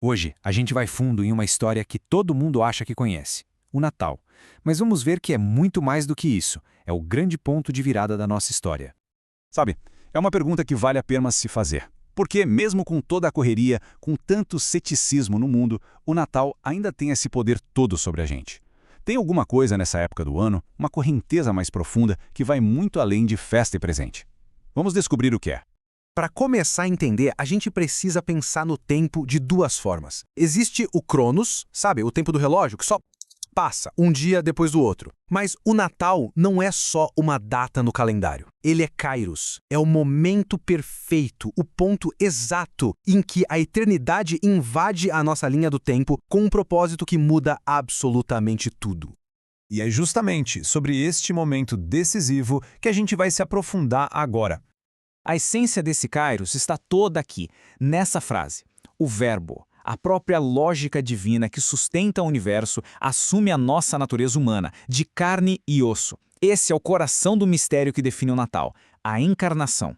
Hoje, a gente vai fundo em uma história que todo mundo acha que conhece, o Natal. Mas vamos ver que é muito mais do que isso. É o grande ponto de virada da nossa história. Sabe, é uma pergunta que vale a pena se fazer. Porque, mesmo com toda a correria, com tanto ceticismo no mundo, o Natal ainda tem esse poder todo sobre a gente. Tem alguma coisa nessa época do ano, uma correnteza mais profunda, que vai muito além de festa e presente. Vamos descobrir o que é. Para começar a entender, a gente precisa pensar no tempo de duas formas. Existe o Cronos, sabe, o tempo do relógio, que só passa um dia depois do outro. Mas o Natal não é só uma data no calendário. Ele é Kairos, é o momento perfeito, o ponto exato em que a eternidade invade a nossa linha do tempo com um propósito que muda absolutamente tudo. E é justamente sobre este momento decisivo que a gente vai se aprofundar agora. A essência desse Kairos está toda aqui, nessa frase. O verbo, a própria lógica divina que sustenta o universo, assume a nossa natureza humana, de carne e osso. Esse é o coração do mistério que define o Natal, a encarnação.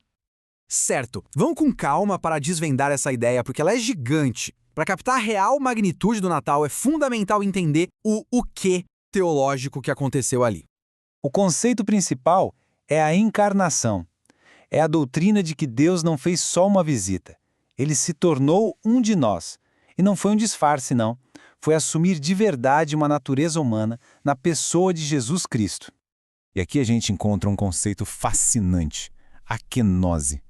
Certo, vamos com calma para desvendar essa ideia, porque ela é gigante. Para captar a real magnitude do Natal, é fundamental entender o que teológico que aconteceu ali. O conceito principal é a encarnação. É a doutrina de que Deus não fez só uma visita. Ele se tornou um de nós. E não foi um disfarce, não. Foi assumir de verdade uma natureza humana na pessoa de Jesus Cristo. E aqui a gente encontra um conceito fascinante, a kenose.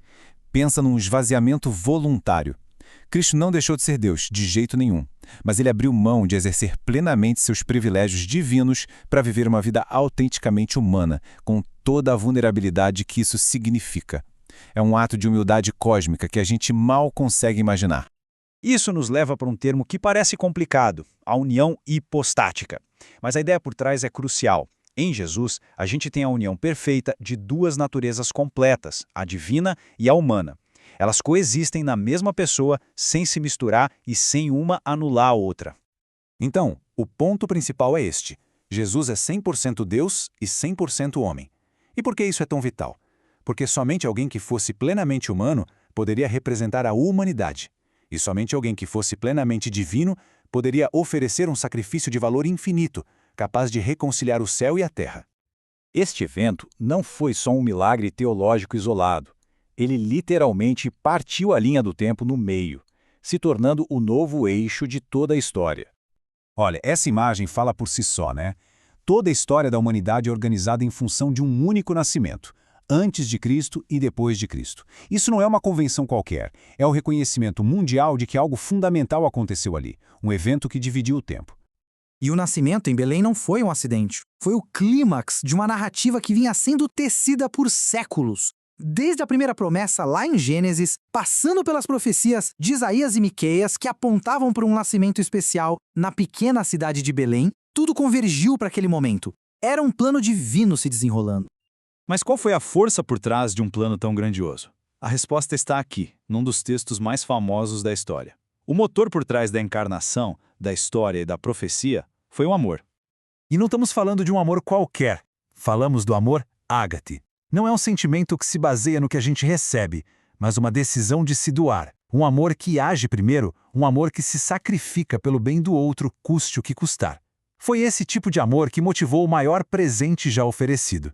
Pensa num esvaziamento voluntário. Cristo não deixou de ser Deus, de jeito nenhum. Mas ele abriu mão de exercer plenamente seus privilégios divinos para viver uma vida autenticamente humana, com toda a vulnerabilidade que isso significa. É um ato de humildade cósmica que a gente mal consegue imaginar. Isso nos leva para um termo que parece complicado, a união hipostática. Mas a ideia por trás é crucial. Em Jesus, a gente tem a união perfeita de duas naturezas completas, a divina e a humana. Elas coexistem na mesma pessoa, sem se misturar e sem uma anular a outra. Então, o ponto principal é este. Jesus é 100% Deus e 100% homem. E por que isso é tão vital? Porque somente alguém que fosse plenamente humano poderia representar a humanidade. E somente alguém que fosse plenamente divino poderia oferecer um sacrifício de valor infinito, capaz de reconciliar o céu e a terra. Este evento não foi só um milagre teológico isolado. Ele literalmente partiu a linha do tempo no meio, se tornando o novo eixo de toda a história. Olha, essa imagem fala por si só, né? Toda a história da humanidade é organizada em função de um único nascimento, antes de Cristo e depois de Cristo. Isso não é uma convenção qualquer, é o reconhecimento mundial de que algo fundamental aconteceu ali, um evento que dividiu o tempo. E o nascimento em Belém não foi um acidente. Foi o clímax de uma narrativa que vinha sendo tecida por séculos. Desde a primeira promessa lá em Gênesis, passando pelas profecias de Isaías e Miqueias, que apontavam para um nascimento especial na pequena cidade de Belém, tudo convergiu para aquele momento. Era um plano divino se desenrolando. Mas qual foi a força por trás de um plano tão grandioso? A resposta está aqui, num dos textos mais famosos da história. O motor por trás da encarnação, da história e da profecia foi o amor. E não estamos falando de um amor qualquer. Falamos do amor ágate. Não é um sentimento que se baseia no que a gente recebe, mas uma decisão de se doar. Um amor que age primeiro, um amor que se sacrifica pelo bem do outro, custe o que custar. Foi esse tipo de amor que motivou o maior presente já oferecido.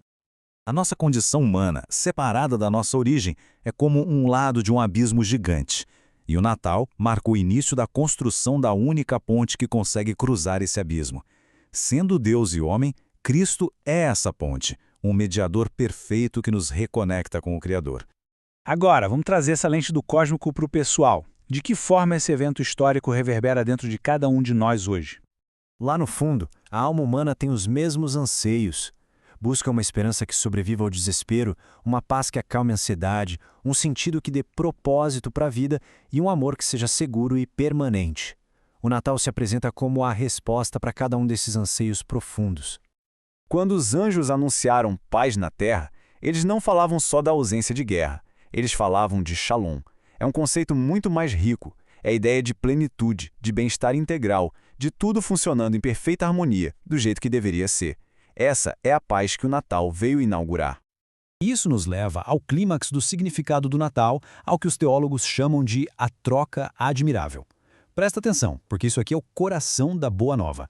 A nossa condição humana, separada da nossa origem, é como um lado de um abismo gigante. E o Natal marca o início da construção da única ponte que consegue cruzar esse abismo. Sendo Deus e homem, Cristo é essa ponte, um mediador perfeito que nos reconecta com o Criador. Agora, vamos trazer essa lente do cósmico para o pessoal. De que forma esse evento histórico reverbera dentro de cada um de nós hoje? Lá no fundo, a alma humana tem os mesmos anseios. Busca uma esperança que sobreviva ao desespero, uma paz que acalme a ansiedade, um sentido que dê propósito para a vida e um amor que seja seguro e permanente. O Natal se apresenta como a resposta para cada um desses anseios profundos. Quando os anjos anunciaram paz na terra, eles não falavam só da ausência de guerra. Eles falavam de Shalom. É um conceito muito mais rico. É a ideia de plenitude, de bem-estar integral, de tudo funcionando em perfeita harmonia, do jeito que deveria ser. Essa é a paz que o Natal veio inaugurar. Isso nos leva ao clímax do significado do Natal, ao que os teólogos chamam de a troca admirável. Presta atenção, porque isso aqui é o coração da Boa Nova.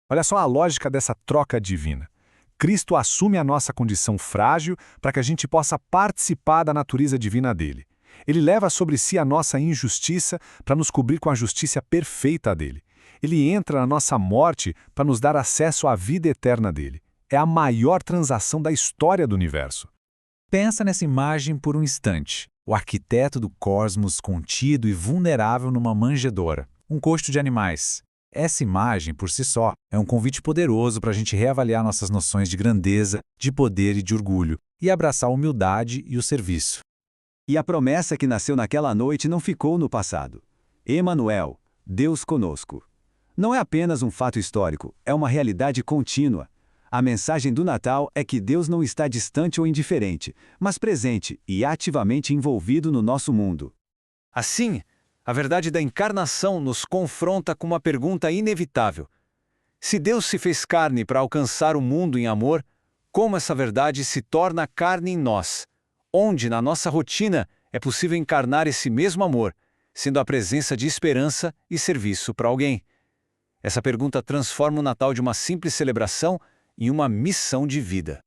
Olha só a lógica dessa troca divina. Cristo assume a nossa condição frágil para que a gente possa participar da natureza divina dele. Ele leva sobre si a nossa injustiça para nos cobrir com a justiça perfeita dele. Ele entra na nossa morte para nos dar acesso à vida eterna dele. É a maior transação da história do universo. Pensa nessa imagem por um instante. O arquiteto do cosmos contido e vulnerável numa manjedoura, um costo de animais. Essa imagem, por si só, é um convite poderoso para a gente reavaliar nossas noções de grandeza, de poder e de orgulho, e abraçar a humildade e o serviço. E a promessa que nasceu naquela noite não ficou no passado. Emanuel, Deus conosco. Não é apenas um fato histórico, é uma realidade contínua. A mensagem do Natal é que Deus não está distante ou indiferente, mas presente e ativamente envolvido no nosso mundo. Assim, a verdade da encarnação nos confronta com uma pergunta inevitável. Se Deus se fez carne para alcançar o mundo em amor, como essa verdade se torna carne em nós? Onde, na nossa rotina, é possível encarnar esse mesmo amor, sendo a presença de esperança e serviço para alguém? Essa pergunta transforma o Natal de uma simples celebração em uma missão de vida.